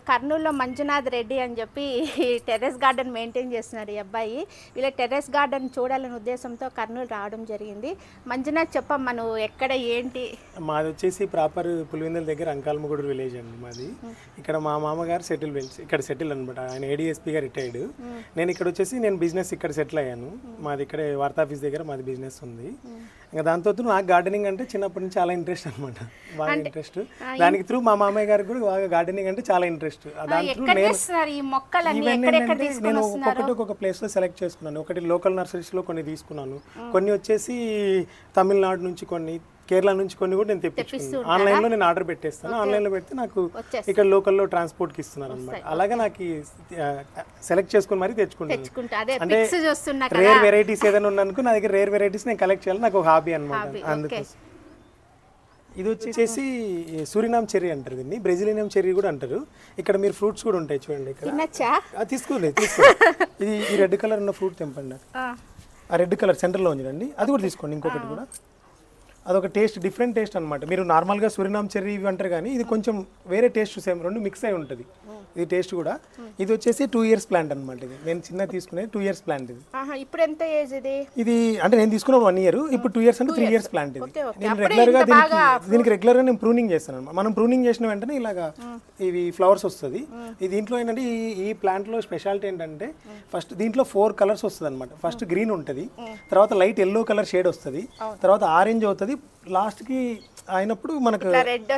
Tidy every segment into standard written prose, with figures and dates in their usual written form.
కర్నూలులో మంజునాథ్ రెడ్డి అని చెప్పి టెర్రస్ గార్డెన్ మెయింటైన్ చేస్తున్నారు ఈ అబ్బాయి. వీళ్ళ టెర్రస్ గార్డెన్ చూడాలనే ఉద్దేశంతో కర్నూలు రావడం జరిగింది. మంజునాథ్ చెప్పమ్మా, నువ్వు ఎక్కడ ఏంటి? మాది వచ్చేసి ప్రాపర్ పులివెందుల దగ్గర అంకాలమగూడూరు విలేజ్ అండి మాది. ఇక్కడ మా మామగారు ఇక్కడ సెటిల్ అనమాట. ఆయన ఏడీఎస్పీగా రిటైర్డ్. నేను ఇక్కడ వచ్చేసి నేను బిజినెస్ ఇక్కడ సెటిల్ అయ్యాను. మాది ఇక్కడే వార్తా ఆఫీస్ దగ్గర మాది బిజినెస్ ఉంది. ఇంకా దాంతో నాకు గార్డెనింగ్ అంటే చిన్నప్పటి నుంచి చాలా ఇంట్రెస్ట్ అనమాట, బాగా ఇంట్రెస్ట్. దానికి త్రూ మా మామయ్య గారికి కూడా బాగా గార్డెనింగ్ అంటే చాలా ఇంట్రెస్ట్. నేను ఒక్కొక్క ప్లేస్ లో సెలెక్ట్ చేసుకున్నాను. ఒకటి లోకల్ నర్సరీస్ లో కొన్ని తీసుకున్నాను, కొన్ని వచ్చేసి తమిళనాడు నుంచి, కొన్ని కేరళ నుంచి, కొన్ని కూడా నేను తెప్పించుకున్నాను. ఆన్లైన్ లో నేను ఆర్డర్ పెట్టేస్తాను. ఆన్లైన్ లో పెడితే నాకు ఇక్కడ లోకల్లో ట్రాన్స్పోర్ట్ కి ఇస్తున్నారు అనమాట. అలాగే నాకు సెలెక్ట్ చేసుకుని మరి తెచ్చుకుంటాను. అంటే రేర్ వెరైటీస్ ఏదైనా ఉన్నందుకు నా దగ్గర రేర్ వెరైటీస్ నేను కలెక్ట్ చేయాలి, నాకు హాబీ అనమాట. అందుకోసం ఇది వచ్చేసి సూరినామ్ చెర్రీ అంటారు, దీన్ని బ్రెజిలియన్ చెర్రీ కూడా అంటారు. ఇక్కడ మీరు ఫ్రూట్స్ కూడా ఉంటాయి చూడండి. ఇక్కడ తీసుకోండి. ఇది ఈ రెడ్ కలర్ ఉన్న ఫ్రూట్ తెంపండి. ఆ రెడ్ కలర్ సెంటర్లో ఉంది అండి, అది కూడా తీసుకోండి. ఇంకొకటి కూడా అదొక టేస్ట్, డిఫరెంట్ టేస్ట్ అనమాట. మీరు నార్మల్గా సూరినామ్ చెర్రీ ఇవి అంటారు, కానీ ఇది కొంచెం వేరే టేస్ట్, సేమ్ రెండు మిక్స్ అయి ఉంటుంది ఇది టేస్ట్ కూడా. ఇది వచ్చేసి 2 years ప్లాంట్ అనమాట. ఇది నేను చిన్న తీసుకునే 2 years ప్లాంట్. ఇది ఇప్పుడు ఎంత ఏజ్ ఇది అంటే నేను తీసుకున్న 1 year, ఇప్పుడు 2 years అంటే 3 years ప్లాంట్. ఇది నేను రెగ్యులర్గా దీనికి రెగ్యులర్గా నేను ప్రూనింగ్ చేస్తాను అనమాట. మనం ప్రూనింగ్ చేసిన వెంటనే ఇలాగా ఇవి ఫ్లవర్స్ వస్తుంది. ఈ దీంట్లో ఏంటంటే ఈ ప్లాంట్లో స్పెషాలిటీ ఏంటంటే ఫస్ట్ దీంట్లో 4 కలర్స్ వస్తుంది అనమాట. ఫస్ట్ గ్రీన్ ఉంటుంది, తర్వాత లైట్ ఎల్లో కలర్ షేడ్ వస్తుంది, తర్వాత ఆరెంజ్ అవుతుంది, లాస్ట్ కి అయినప్పుడు మనకు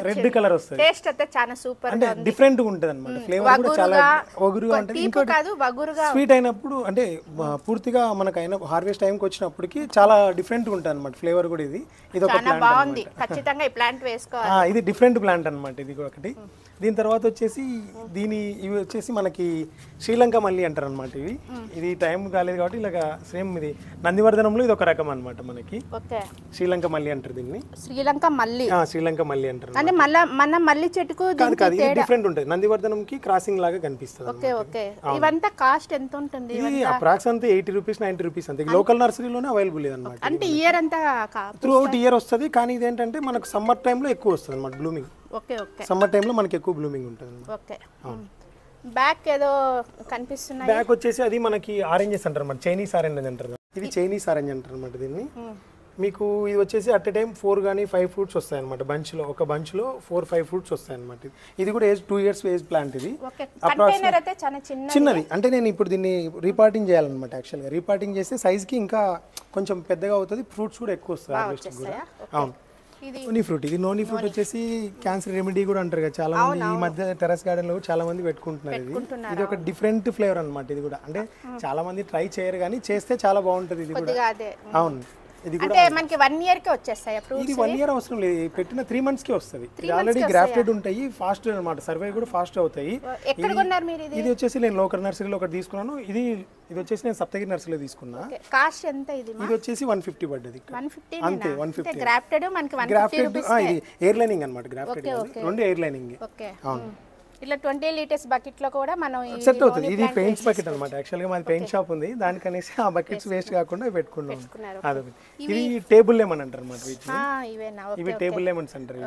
రెడ్ కలర్ వస్తుంది. టేస్ట్ అయితే చాలా సూపర్, అంటే డిఫరెంట్ గా ఉంటుంది అనమాట. ఫ్లేవర్ కూడా చాలా వగురుగా ఉంటుంది, స్వీట్ అయినప్పుడు అంటే పూర్తిగా మనకు అయిన హార్వెస్ట్ టైంకి వచ్చినప్పటికి చాలా డిఫరెంట్ ఉంటుంది అనమాట ఫ్లేవర్ కూడా. ఇది ఒక బాగుంది, ఖచ్చితంగా ఈ ప్లాంట్ వేసుకోవాలి. ఇది డిఫరెంట్ ప్లాంట్ అనమాట. ఇది ఒకటి. దీని తర్వాత వచ్చేసి ఇవి వచ్చేసి మనకి శ్రీలంక మల్లి అంటారు అనమాట. ఇది టైం కాలేదు కాబట్టి ఇలాగా సేమ్ ఇది నందివర్ధనంలో ఇది ఒక రకం అనమాట మనకి. శ్రీలంక మల్లి అంటారు దీన్ని. శ్రీలంక మల్లి అంటారు. అంటే మన మల్లి చెట్టుకు కాదు, ఇది డిఫరెంట్ ఉంటుంది. నందివర్ధనంకి క్రాసింగ్ లాగా కనిపిస్తుంది. ఇవంతా కాస్ట్ ఎంత ఉంటుంది? ఇది అప్రాక్స్ అంతా 80 రూపీస్ 90 రూపీస్ అంతే. లోకల్ నర్సరీలోనే అవైలబుల్ అనమాట. అంటే ఇయర్ అంతా త్రూ అవుట్ ఇయర్ వస్తుంది, కానీ ఇదేంటంటే మనకు సమ్మర్ టైంలో ఎక్కువ వస్తుంది అనమాట బ్లూమింగ్. సమ్మర్ టైంలో మనకి ఎక్కువ బ్లూమింగ్ ఉంటుంది. బ్యాక్ ఏదో కనిపిస్తున్నాయి. బ్యాక్ వచ్చేసి అది మనకి ఆరెంజెస్ అంటారు అన్నమాట, చైనీస్ ఆరెంజ్ అంటారు. ఇది చైనీస్ ఆరెంజ్ అంటారు అనమాట దీన్ని. మీకు ఇది వచ్చేసి అట్ ఎ టైం 4 కానీ 5 ఫ్రూట్స్ వస్తాయి అనమాట. ఒక బంచ్లో 4-5 ఫ్రూట్స్ వస్తాయి అనమాట. ఇది కూడా ఏజ్ 2 years ఏజ్ ప్లాంట్. ఇది చిన్నది. అంటే నేను ఇప్పుడు దీన్ని రీపాటింగ్ చేయాలన్నమాట. యాక్చువల్గా రీపాటింగ్ చేస్తే సైజ్కి ఇంకా కొంచెం పెద్దగా అవుతుంది, ఫ్రూట్స్ కూడా ఎక్కువ వస్తాయి హార్వెస్టింగ్ కూడా. అవును. Noni fruit. ఇది నోనీ ఫ్రూట్ వచ్చేసి క్యాన్సర్ రెమెడీ కూడా అంటారు కదా చాలా మంది. ఈ మధ్య టెర్రస్ గార్డెన్ లో చాలా మంది పెట్టుకుంటున్నారు. ఇది ఒక డిఫరెంట్ ఫ్లేవర్ అనమాట. ఇది కూడా అంటే చాలా మంది ట్రై చేయరు, కానీ చేస్తే చాలా బాగుంటది ఇది కూడా. అవును. ఇది కూడా మనకి 1 year కి వచ్చేస్తాయి. ఇది 1 year అవసరం లేదు, పెట్టిన 3 months కి వస్తుంది. ఇది ఆల్రెడీ గ్రాఫ్టెడ్ ఉంటాయి, ఫాస్ట్ అనమాట, సర్వే కూడా ఫాస్ట్ అవుతాయి. ఇది వచ్చేసి నేను లోకల్ నర్సరీలో ఒకటి తీసుకున్నాను. ఇది వచ్చేసి నేను సప్తగిరి నర్సరీలో తీసుకున్నా. కాస్ట్ ఎంత? ఇది వచ్చేసి 150 పడ్డది. అంతే 150. గ్రాఫ్టెడ్ మనకి 150 రూపాయస్. ఇది ఎయిర్ లైనింగ్ అనమాట. గ్రాఫ్టెడ్ రెండు ఎయిర్ లైనింగ్. అవును. ఇలా 20 liters బకెట్ లో కూడా మనం సెట్ అవుతుంది. ఇది పెయింట్స్ బకెట్ అనమాట. యాక్చువల్గా మాది పెయింట్ షాప్ ఉంది, దానికనేసి ఆ బకెట్స్ వేస్ట్ కాకుండా పెట్టుకున్నాం. ఇది టేబుల్ లెమన్ అంటారు అనమాట. ఇవి టేబుల్ లెమన్స్ అంటారు.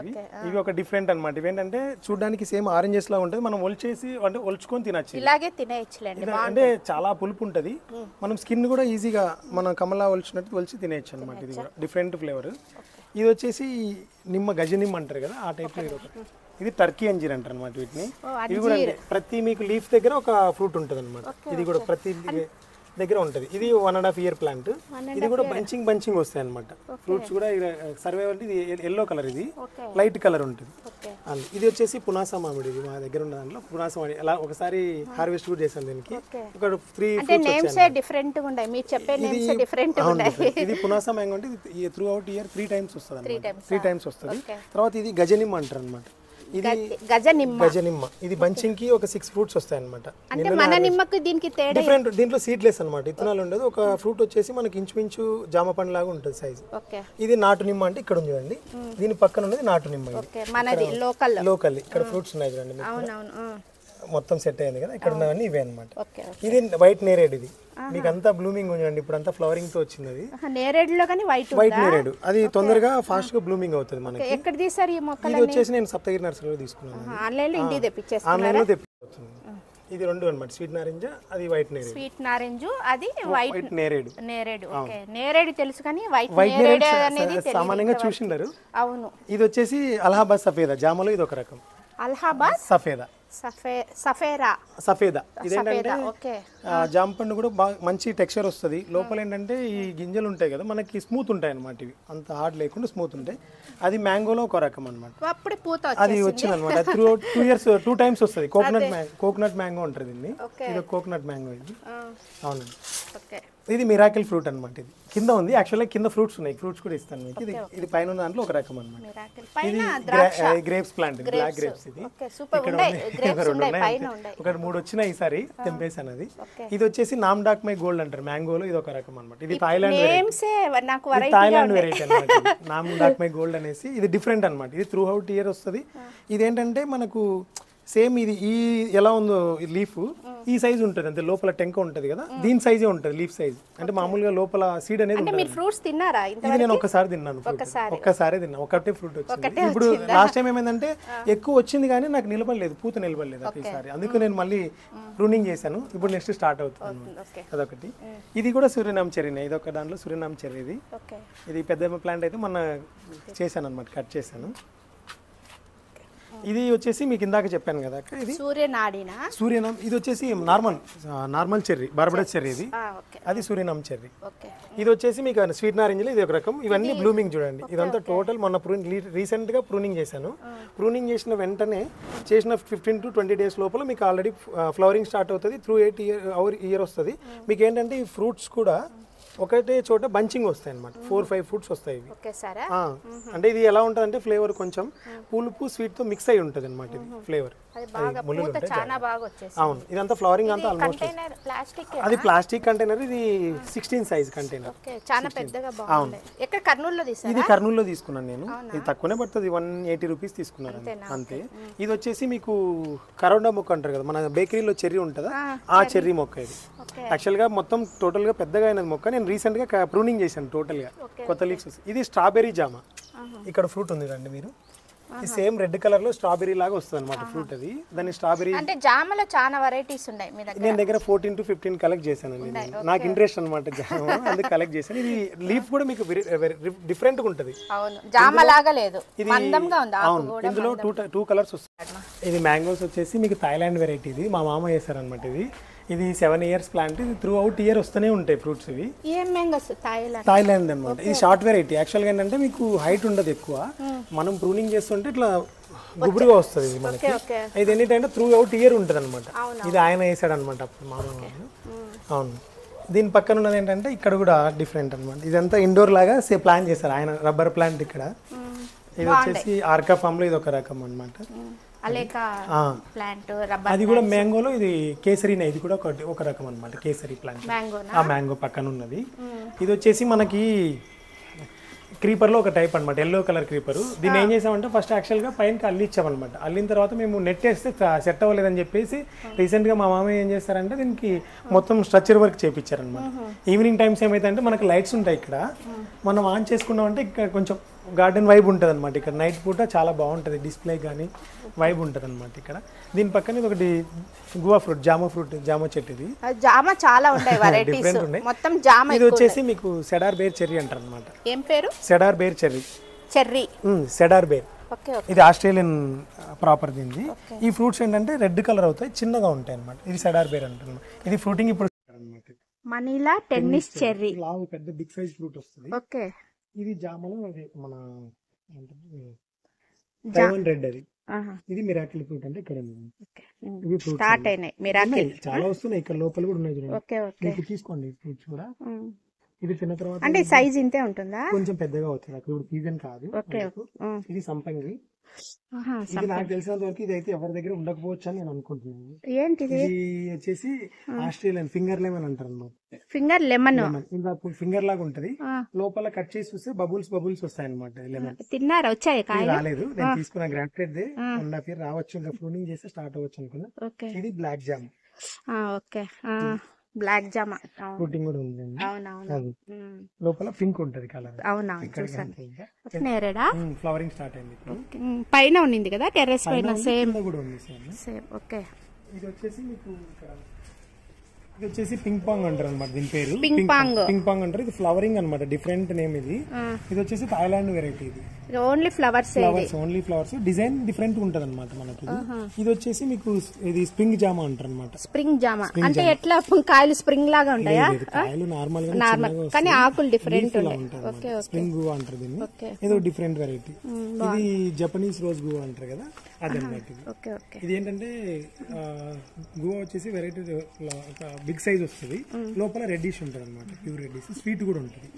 ఇవి ఒక డిఫరెంట్ అనమాట. ఇవేంటంటే చూడడానికి సేమ్ ఆరెంజెస్ లా ఉంటుంది, మనం ఒలిచేసి అంటే ఒలుచుకొని తినచ్చు. ఇలాగే తినేయచ్చులేండి. అంటే చాలా పులుపు ఉంటుంది, మనం స్కిన్ కూడా ఈజీగా మనం కమలా ఒలిచినట్టు ఒలిచి తినేయచ్చు అనమాట. ఇది కూడా డిఫరెంట్ ఫ్లేవర్. ఇది వచ్చేసి గజ నిమ్మ అంటారు కదా, ఆ టైప్ లో. ఇది టర్కీ అంజీర్ అంటారు అనమాట వీటిని. ఇవి కూడా ప్రతి మీకు లీఫ్ దగ్గర ఒక ఫ్రూట్ ఉంటుంది అనమాట. ఇది కూడా ప్రతి దగ్గర ఉంటుంది. ఇది 1.5 year ప్లాంట్. ఇది కూడా బంచింగ్ వస్తాయి అనమాట. ఫ్రూట్స్ కూడా సర్వే అంటే ఇది ఎల్లో కలర్, ఇది లైట్ కలర్ ఉంటుంది. ఇది వచ్చేసి పునాస మామిడి. ఇది మా దగ్గర ఉన్న దాంట్లో పునాస మామిడి. అలా ఒకసారి హార్వెస్ట్ కూడా చేశాను దీనికి. ఒక 3 ఇది పునాస మ్యాంగో అంటే ఇది త్రూ అవుట్ ఇయర్ 3 times వస్తుంది అనమాట. 3 times వస్తుంది. తర్వాత ఇది గజనిమ్మ అంటారు అనమాట. ఇది గజనిమ్మ. ఇది బంచింగ్ కి ఒక 6 ఫ్రూట్స్ వస్తాయి అనమాట. డిఫరెంట్. దీంట్లో సీడ్లెస్ అనమాట, ఇత్తనాలు ఉండదు. ఒక ఫ్రూట్ వచ్చేసి మనకి ఇంచుమించు జామ పండు లాగా ఉంటుంది సైజ్. ఇది నాటు నిమ్మ అంటే ఇక్కడ ఉంది చూడండి, దీని పక్కన ఉన్నది నాటు నిమ్మ. లోకల్ ఇక్కడ ఫ్రూట్స్ ఉన్నాయి చూడండి, మొత్తం సెట్ అయింది కదా. ఇక్కడ ఉన్నవన్నీ ఇవే అనమాట. ఇది వైట్ నేరేడ్. ఇది మీకు అంతా బ్లూమింగ్ ఉండండి, ఇప్పుడు అంతా ఫ్లవరింగ్ తో వచ్చింది. వైట్ నేరేడు అది తొందరగా ఫాస్ట్ గా బ్లూమింగ్ అవుతుంది మనకి. ఇది వచ్చేసి నేను సప్తగిరి నర్సరీలో తీసుకున్నాను. ఆన్లైన్ లో ఇది రెండు అన్నమాట, స్వీట్ నారింజ, అది వైట్ నేరేడు. స్వీట్ నారింజ, అది వైట్ నేరేడు. నేరేడు. ఓకే, నేరేడు తెలుసు కానీ వైట్ నేరేడు అనేది సామాన్యంగా చూసిండరు. అవును. ఇది వచ్చేసి అలహాబాద్ సఫేదా, జామలో ఇది ఒక రకం. అలహాబాద్ సఫేదా, సఫేదా. ఇదేంటంటే జామ పండు కూడా బాగా మంచి టెక్స్చర్ వస్తుంది. లోపల ఏంటంటే ఈ గింజలు ఉంటాయి కదా మనకి స్మూత్ ఉంటాయి అనమాట, ఇవి అంత హార్డ్ లేకుండా స్మూత్ ఉంటాయి. అది మ్యాంగోలో ఒక రకం అనమాట. అది వచ్చింది అనమాట. 2 years 2 times వస్తుంది. కోకోనట్ మ్యాంగో అంటారు దీన్ని. ఇది కోకోనట్ మ్యాంగో ఇది. అవునండి. ఇది మిరాకిల్ ఫ్రూట్ అనమాట. ఇది కింద ఉంది, యాక్చువల్గా కింద ఫ్రూట్స్ ఉన్నాయి, ఫ్రూట్స్ కూడా ఇస్తాను మీకు. ఇది పైన ఉన్న దాంట్లో ఒక రకం అనమాట. ఇది గ్రేప్స్ ప్లాంట్, బ్లాక్ గ్రేప్స్. ఇది ఇక్కడ ఒక 3 వచ్చినాయి ఈసారి, తెంపేసాను. అది ఇది వచ్చేసి నామ్డాక్ మై గోల్డ్ అంటారు మ్యాంగోలో, ఇది ఒక రకం అనమాట. ఇది థాయిలాండ్ వెరైటీ అనమాట. నామ్డాక్ మై గోల్డ్ అనేసి ఇది డిఫరెంట్ అనమాట. ఇది త్రూ అవుట్ ఇయర్ వస్తుంది. ఇదేంటంటే మనకు సేమ్ ఇది ఈ ఎలా ఉందో లీఫ్ ఈ సైజ్ ఉంటుంది అంతే, లోపల టెంక ఉంటుంది కదా, దీని సైజే ఉంటుంది లీఫ్ సైజ్. అంటే మామూలుగా లోపల సీడ్ అనేది ఉంటుంది. ఇది నేను ఒక్కసారి తిన్నాను, ఒక్కసారి తిన్నా, ఒకటే ఫ్రూట్ వచ్చింది. ఇప్పుడు లాస్ట్ టైం ఏమైందంటే ఎక్కువ వచ్చింది కానీ నాకు నిలబడలేదు, పూత నిలబడలేదు ఈసారి. అందుకు నేను మళ్ళీ ప్రూనింగ్ చేశాను. ఇప్పుడు నెక్స్ట్ స్టార్ట్ అవుతుంది. అదొకటి. ఇది కూడా సూర్యనామ్ చెర్రీనే, ఇది ఒక దాంట్లో సూర్యనామ్ చెర్రీ. ఇది పెద్ద ప్లాంట్ అయితే మొన్న చేశాను అనమాట, కట్ చేశాను. ఇది వచ్చేసి మీకు ఇందాక చెప్పాను కదా, ఇది సూర్యనామ్. ఇది వచ్చేసి నార్మల్ చెర్రీ, బార్బడస్ చెర్రీ. ఇది అది సూర్యనామ్ చెర్రీ. ఇది వచ్చేసి మీకు స్వీట్ నారింజలు, ఇది ఒక రకం. ఇవన్నీ బ్లూమింగ్ చూడండి. ఇదంతా టోటల్ మొన్న రీసెంట్ గా ప్రూనింగ్ చేశాను. ప్రూనింగ్ చేసిన వెంటనే చేసిన 15 to 20 days లోపల మీకు ఆల్రెడీ ఫ్లవరింగ్ స్టార్ట్ అవుతుంది. త్రూ 8 year వస్తుంది. మీకు ఏంటంటే ఈ ఫ్రూట్స్ కూడా ఒకటే చోట బంచింగ్ వస్తాయి అనమాట. 4-5 ఫ్రూట్స్ వస్తాయి ఇవి. అంటే ఇది ఎలా ఉంటుంది అంటే ఫ్లేవర్ కొంచెం పులుపు స్వీట్ తో మిక్స్ అయి ఉంటుంది అనమాట. ఇది ఫ్లేవర్ అవును. ఇదంతా ఫ్లవరింగ్ అంతా ఆల్మోస్ట్. అది ప్లాస్టిక్ కంటైనర్, ఇది 16 size కంటైనర్. అవును. ఇది కర్నూలులో తీసుకున్నాను నేను. ఇది తక్కువనే పడుతుంది, 180 rupees తీసుకున్నాను అంతే. ఇది వచ్చేసి మీకు కరోడా మొక్క అంటారు కదా, మన బేకరీలో చెర్రీ ఉంటుందా, ఆ చెర్రీ మొక్క. ఇది యాక్చువల్ గా మొత్తం టోటల్ గా పెద్దగా అయినది మొక్క. నేను రీసెంట్ గా ప్రూనింగ్ చేశాను టోటల్ గా, కొత్త లీవ్స్. ఇది స్ట్రాబెర్రీ జామ. ఇక్కడ ఫ్రూట్ ఉంది రండి మీరు. ఇది సేమ్ రెడ్ కలర్ లో స్ట్రాబెర్రీ లాగా వస్తుంది అనమాట ఫ్రూట్. అది దాని స్ట్రాబెర్రీ అంటే జామలో చాలా వెరైటీస్ ఉన్నాయి మీ దగ్గర. నేను దగ్గర 14 to 15 కలెక్ట్ చేశానండి. నాకు ఇంట్రెస్ట్ అనమాట జామ, అందుకు కలెక్ట్ చేశాను. ఇది లీఫ్ కూడా మీకు డిఫరెంట్ గా ఉంటది. అవును, జామ లాగా లేదు, మందంగా ఉంది. అవును, ఇందులో 2 కలర్స్ వస్తాయి. ఇది మ్యాంగోస్ వచ్చేసి మీకు థాయిలాండ్ వెరైటీ. ఇది మా మామ చేశారనమాట. ఇది 7 years ప్లాంట్. ఇది త్రూ అవుట్ ఇయర్ వస్తూనే ఉంటాయి ఫ్రూట్స్. ఇవి థాయిలాండ్ అనమాట. ఇది షార్ట్ వెరైటీ. యాక్చువల్గా ఏంటంటే మీకు హైట్ ఉండదు ఎక్కువ. మనం ప్రూనింగ్ చేస్తుంటే ఇట్లా గుబురుగా వస్తుంది ఇది మనకి. ఇది ఏంటంటే త్రూ అవుట్ ఇయర్ ఉంటుంది అనమాట. ఇది ఆయన వేసాడు అనమాట అప్పుడు మామూలు. అవును. దీని పక్కన ఉన్నది ఏంటంటే ఇక్కడ కూడా డిఫరెంట్ అనమాట. ఇదంతా ఇండోర్ లాగా ప్లాన్ చేశారు ఆయన, రబ్బర్ ప్లాంట్ ఇక్కడ. ఇది వచ్చేసి ఆర్కా ఫామ్ లో ఇది ఒక రకం అనమాట. అది కూడా మ్యాంగోలో ఇది కేసరీనే. ఇది కూడా ఒక రకం అనమాట, కేసరి ప్లాంట్. ఆ మ్యాంగో పక్కన ఉన్నది. ఇది వచ్చేసి మనకి క్రీపర్ లో ఒక టైప్ అనమాట, ఎల్లో కలర్ క్రీపర్. దీన్ని ఏం చేసామంటే ఫస్ట్ యాక్చువల్ గా పైనకి అల్లిచ్చామన్నమాట. అల్లిన తర్వాత మేము నెట్ వేస్తే సెట్ అవ్వలేదని చెప్పేసి రీసెంట్ గా మా మామయ్య ఏం చేస్తారంటే దీనికి మొత్తం స్ట్రక్చర్ వర్క్ చేయించారనమాట. ఈవినింగ్ టైమ్స్ ఏమైతే మనకి లైట్స్ ఉంటాయి ఇక్కడ, మనం ఆన్ చేసుకున్నామంటే ఇక్కడ కొంచెం గార్డెన్ వైబ్ ఉంటుంది అనమాట. ఇక్కడ నైట్ పూట చాలా బాగుంటుంది, డిస్ప్లే కానీ వైబ్ ఉంటుంది అనమాట ఇక్కడ. దీని పక్కన ఇది ఒకటి గువా ఫ్రూట్, జామ చెట్టు. ఇది జామ చాలా ఉంటాయి వెరైటీస్, మొత్తం జామ. ఇది వచ్చేసి మీకు సెడార్ బేర్ చెర్రీ అంటారు అనమాట. ఏం పేరు? Cedar Bay cherry. Cedar Bay. ఇది ఆస్ట్రేలియన్ ప్రాపర్ దీనిది. ఈ ఫ్రూట్స్ ఏంటంటే రెడ్ కలర్ అవుతాయి, చిన్నగా ఉంటాయి అనమాట. ఇది సెడార్ బేర్ అంటారు. ఇది ఫ్రూటింగ్ ఇప్పుడు మనీలా టెన్నిస్ చెర్రీ, పెద్ద బిగ్ సైజ్ ఫ్రూట్ వస్తుంది. ఇది జామలో మన రెడ్. అది ఇది మిరాకిల్ ఫ్రూట్ అంటే ఇక్కడ చాలా వస్తున్నాయి. ఇక్కడ లోపల కూడా ఉన్నాయి చూడండి, తీసుకోండి ఫ్రూట్స్ కూడా. ఇది తిన్న తర్వాత అంటే సైజ్ ఇంతే ఉంటుందా, కొంచెం పెద్దగా అవుతుంది. అక్కడ ఇప్పుడు సీజన్ కాదు. ఇది సంపంగి. ఇది నాకు తెలిసినంత వరకు ఇది అయితే ఎవరి దగ్గర ఉండకపోవచ్చు అని నేను అనుకుంటున్నాను. ఏంటిది? ఇది వచ్చేసి ఆస్ట్రేలియన్ ఫింగర్ లెమన్ అంటారు అన్నమాట. ఫింగర్ లెమన్ ఫింగర్ లాగా ఉంటది. లోపల కట్ చేసి చూస్తే బబుల్స్ వస్తాయి అనమాట. లెమన్ తిన్నారా? వచ్చాయి? రాలేదు, నేను తీసుకున్న గ్రాంటెడ్ 1.5 year రావచ్చు. ఇంకా ప్రూనింగ్ చేస్తే స్టార్ట్ అవ్వచ్చు అనుకున్నా. ఇది బ్లాక్ జామ్. బ్లాక్ జామ ఫ్రూటింగ్ కూడా ఉంది. లోపల పింక్ ఉంటది కలర్. ఫ్లవరింగ్ స్టార్ట్ అయింది. పైన ఉంది కదా టెర్రస్ పైన. సేమ్. ఓకే. ఇది వచ్చేసి మీకు ఇక్కడ ఇది వచ్చేసి పింగ్ పాంగ్ అంటారు అనమాట, దీని పేరు పింగ్ పాంగ్ అంటారు. ఇది ఫ్లవరింగ్ అనమాట, డిఫరెంట్ నేమ్ ఇది. ఇది వచ్చేసి థాయిలాండ్ వెరైటీ. ఇది only flowers, only flowers, design different ఉంటది అనమాట మనకి. ఇది వచ్చేసి మీకు ఇది స్ప్రింగ్ జామా అంటారు అనమాట. స్ప్రింగ్ జామా అంటే ఎట్లా కాయలు స్ప్రింగ్ లాగా ఉంటాయా? కాయలు నార్మల్ కానీ ఆకులు డిఫరెంట్ ఉంటాయి. స్ప్రింగ్ గువా అంటారు దీన్ని. ఏదో డిఫరెంట్ వెరైటీ. ఇది జపనీస్ రోజ్ గువా అంటారు కదా, అదన్నమాట. ఇది ఏంటంటే గువా వచ్చేసి వెరైటీ బిగ్ సైజ్ వస్తుంది, లోపల రెడ్డిష్ ఉంటుంది అనమాట, ప్యూర్ రెడ్డిష్, స్వీట్ కూడా ఉంటుంది.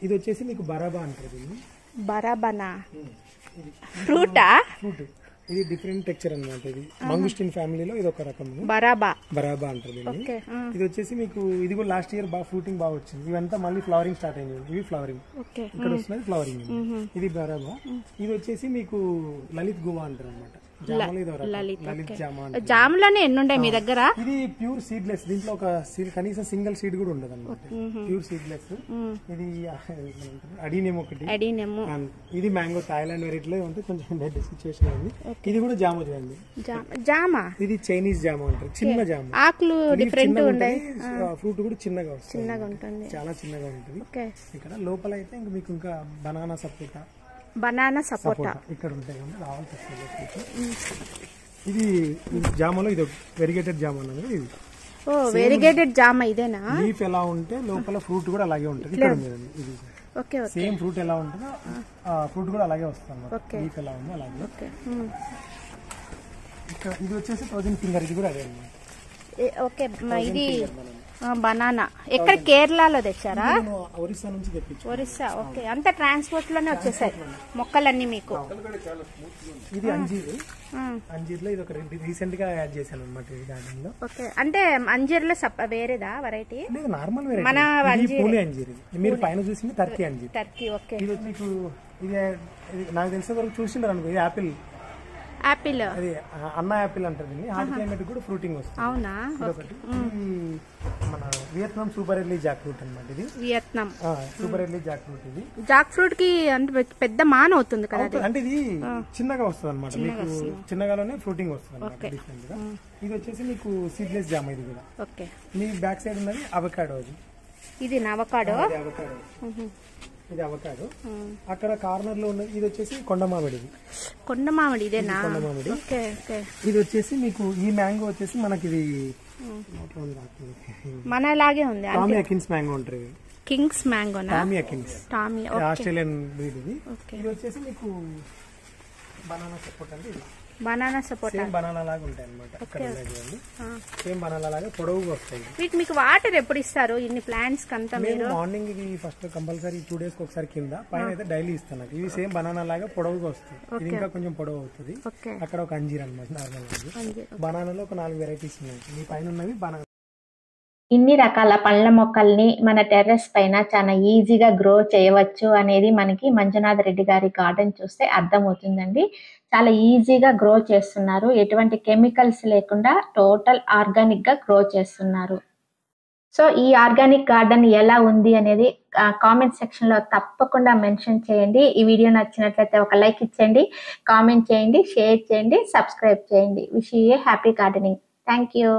ఇది వచ్చేసి మీకు బరాబా అంటారు దీన్ని. బరాబానా ఫ్రూటా? ఫ్రూట్. ఇది డిఫరెంట్ టెక్చర్ అనమాట. ఇది మంగుస్టిన్ ఫ్యామిలీలో ఇది ఒక రకం, బరాబా అంటారు దీన్ని. ఇది వచ్చేసి మీకు ఇది కూడా లాస్ట్ ఇయర్ బాగా ఫ్రూటింగ్ బాగా వచ్చింది. ఇవంతా మళ్ళీ ఫ్లవరింగ్ స్టార్ట్ అయింది. ఇవి ఫ్లవరింగ్, ఇక్కడ వస్తున్నది ఫ్లవరింగ్. ఇది బరాబా. ఇది వచ్చేసి మీకు లలిత్ గువా అంటారు అనమాట. జాములనే ఎన్ని ఉంటాయి మీ దగ్గర? ఇది ప్యూర్ సీడ్లెస్, దీంట్లో ఒక కనీసం సింగిల్ సీడ్ కూడా ఉండదు అనమాట, ప్యూర్ సీడ్లెస్. ఇది అడీనేమ్ ఒకటి. ఇది మ్యాంగో థాయిలాండ్ వెరైటీలో ఉంటే కొంచెం డెడ్ సిచ్యువేషన్ ఉంది. ఇది కూడా జామ చూడండి, జామా. ఇది చైనీస్ జామ అంటారు, చిన్న జామ. ఆకులు డిఫరెంట్ ఉంటాయి, ఫ్రూట్ కూడా చిన్నగా వస్తుంది, చాలా చిన్నగా ఉంటుంది. ఇక్కడ లోపల అయితే ఇంకా మీకు ఇంకా బనానా సపోటా ఇక్కడ ఉంటాయి, రావాల్సి వస్తుంది. ఇది జామలో ఇది వెరిగేటెడ్ జామ అన్నది. ఇది వెరిగేటెడ్ జామ. ఇదేనా? లీఫ్ ఎలా ఉంటే లోపల ఫ్రూట్ కూడా అలాగే ఉంటుంది. ఇక్కడ ఇది సేమ్ ఫ్రూట్ ఎలా ఉంటుందో ఫ్రూట్ కూడా అలాగే వస్తుంది. లీఫ్ ఎలా ఉందో అలాగే. ఇక్కడ ఇది వచ్చేసి థౌజండ్ ఫింగర్, ఇది కూడా అదే అన్నమాట. ఓకే, ఇది బనానా ఎక్కడ? కేరళలో తెచ్చారా? ఒరిస్సా నుంచి తెప్పించారు. ఒరిస్సా. ఓకే, అంతా ట్రాన్స్పోర్ట్ లోనే వచ్చేసాయి మొక్కలన్నీ మీకు. ఇది అంజీర్లో ఇది ఒక రీసెంట్ గా యాడ్ చేశాను అనమాట ఈ గార్డెన్ లో. ఓకే, అంటే అంజీర్లో వేరేదా వెరైటీ? లేదు, నార్మల్ వెరైటీ. మన పూణే అంజీర్. మీరు పైన చూసింది టర్కీ అంజీర్. టర్కీ. ఓకే. ఇది మీకు ఇది నాకు తెలిసిన వరకు చూసిండారు అనుకో, ఇది యాపిల్. అది అన్నా యాపిల్ అంటారు దీన్ని. హాట్ క్లైమేట్ కూడా ఫ్రూటింగ్ వస్తుంది. అవునా? మన Vietnam super early Jack fruit అనమాట. ఇది Vietnam super early Jack fruit. ఇది జాక్ ఫ్రూట్ కి అంటే పెద్ద మాన అవుతుంది కదా, అంటే ఇది చిన్నగా వస్తుంది అనమాట, మీకు చిన్నగానే ఫ్రూటింగ్ వస్తుంది అనమాట డిఫరెంట్ గా. ఇది వచ్చేసి మీకు సీడ్లెస్ జామ. ఇది కూడా ఓకే. మీ బ్యాక్ సైడ్ ఉన్నది అవకాడో. ఇది అవకాడో. ఇది అవకాడో. అక్కడ కార్నర్ లో ఉన్నది ఇది వచ్చేసి కొండ మామిడి. కొండ మామిడి ఇదేనా? కొండ మామిడి. ఇది వచ్చేసి మీకు ఈ మ్యాంగో వచ్చేసి మనకి ఇది మనలాగే ఉంది. టామీ అకిన్స్ మ్యాంగో అంటారు. Kings mango. Tommy Atkins Australian breed. ఇది వచ్చేసి మీకు బనానా సపోటా. అంటే బనానా సపోటా సేమ్ బనానా లాగా ఉంటాయి అన్నమాట. అక్కడ చూడండి, సేమ్ బనానా లాగా పొడవుగా వస్తాయి. వీటి మీకు వాటర్ ఎప్పుడు ఇస్తారు ఇన్ని ప్లాంట్స్ కంతా? మీరు మార్నింగ్ కి ఫస్ట్ కంపల్సరీ 2 days కి ఒకసారి కింద, పైన అయితే డైలీ ఇస్తాను. ఇవి సేమ్ బనానా లాగా పొడవుగా వస్తాయి. ఇది ఇంకా కొంచెం పొడవు అవుతుంది. అక్కడ ఒక అంజీర్ అనమాట, నార్మల్ బనానాలో ఒక 4 వెరైటీస్ ఉన్నాయి. మీ పైన ఉన్నవి బనానా. ఇన్ని రకాల పండ్ల మొక్కల్ని మన టెర్రస్ పైన చాలా ఈజీగా గ్రో చేయవచ్చు అనేది మనకి మంజునాథ్ రెడ్డి గారి గార్డెన్ చూస్తే అర్థమవుతుందండి. చాలా ఈజీగా గ్రో చేస్తున్నారు, ఎటువంటి కెమికల్స్ లేకుండా టోటల్ ఆర్గానిక్ గా గ్రో చేస్తున్నారు. సో ఈ ఆర్గానిక్ గార్డెన్ ఎలా ఉంది అనేది కామెంట్ సెక్షన్ లో తప్పకుండా మెన్షన్ చేయండి. ఈ వీడియో నచ్చినట్లయితే ఒక లైక్ ఇచ్చేయండి, కామెంట్ చేయండి, షేర్ చేయండి, సబ్స్క్రైబ్ చేయండి. Wish you A happy gardening. Thank you.